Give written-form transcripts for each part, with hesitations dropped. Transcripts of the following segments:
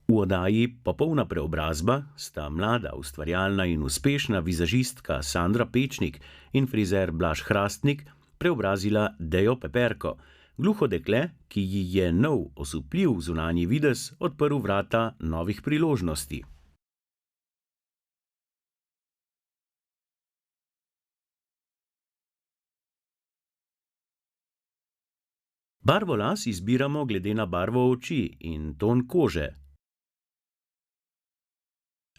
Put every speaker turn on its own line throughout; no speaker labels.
V oddaji Popolna preobrazba sta mlada, ustvarjalna in uspešna vizažistka Sandra Pečnik in frizer Blaž Hrastnik preobrazila Dejo Peperko, gluho dekle, ki ji je nov, osupljiv zunanji videz odprl vrata novih priložnosti. Barvo las izbiramo glede na barvo oči in ton kože.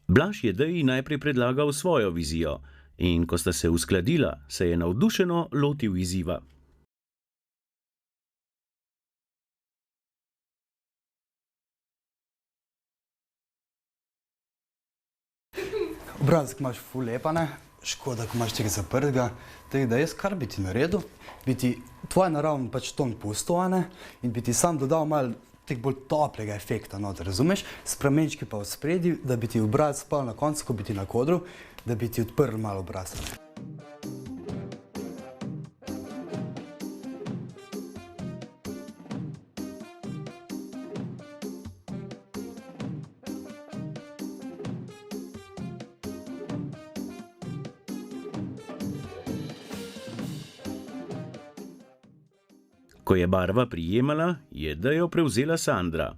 Blaž je Deji najprej predlagal svojo vizijo in ko sta se uskladila, se je navdušeno lotil izziva.
Obrazek imaš ful lepa, ne? Škoda, ko imaš tega zaprtega. Tako da jaz kar bi ti naredil, bi ti tvoj naravni pač ton pustil, a ne? In bi ti sam dodal malo tega bolj toplega efekta noter, razumeš? S pramenčki pa v spredju, da bi ti obraz spal na koncu, ko bi ti nakodril, da bi ti odprl malo obraz.
Ko je barva prijemala, je Dejo prevzela Sandra.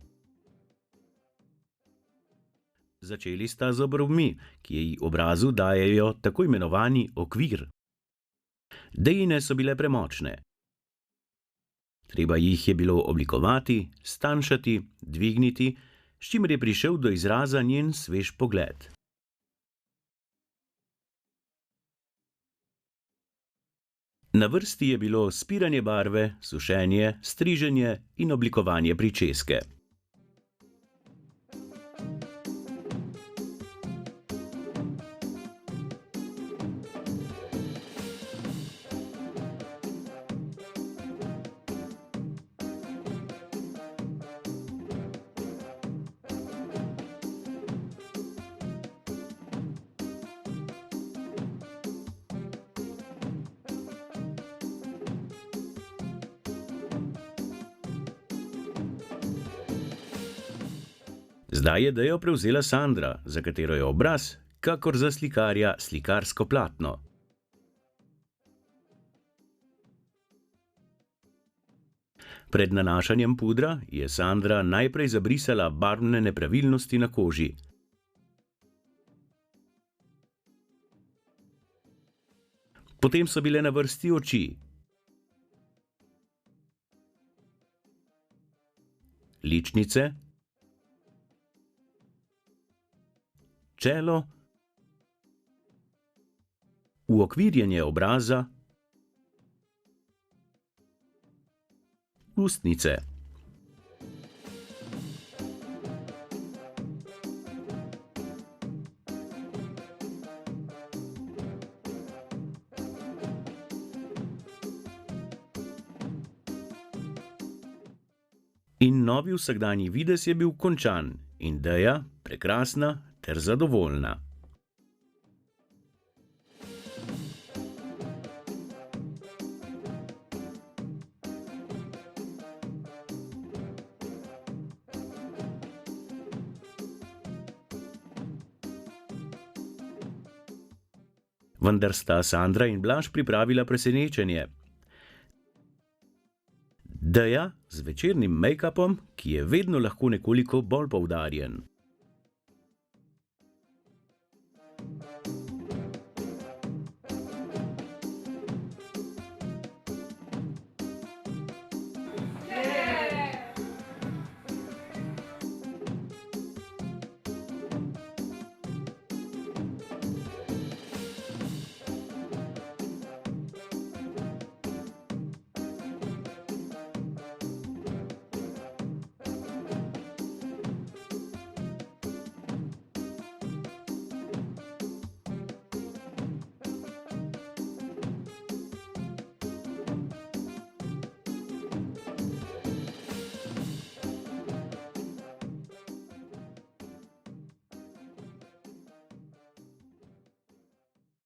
Začeli sta z obrvmi, ki jej obrazu dajejo tako imenovani okvir. Dejine so bile premočne. Treba jih je bilo oblikovati, stanjšati, dvigniti, s čimer je prišel do izraza njen svež pogled. Na vrsti je bilo spiranje barve, sušenje, striženje in oblikovanje pričeske. Zdaj je Dejo prevzela Sandra, za katero je obraz, kakor za slikarja, slikarsko platno. Pred nanašanjem pudra je Sandra najprej zabrisala barvne nepravilnosti na koži. Potem so bile na vrsti oči. Ličnice. Čelo, uokvirjenje obraza, ustnice. In novi vsakdanji videz je bil končan in Deja prekrasna ter zadovoljna. Vendar sta Sandra in Blaž pripravila presenečenje. Deja z večernim mejkapom, ki je vedno lahko nekoliko bolj poudarjen.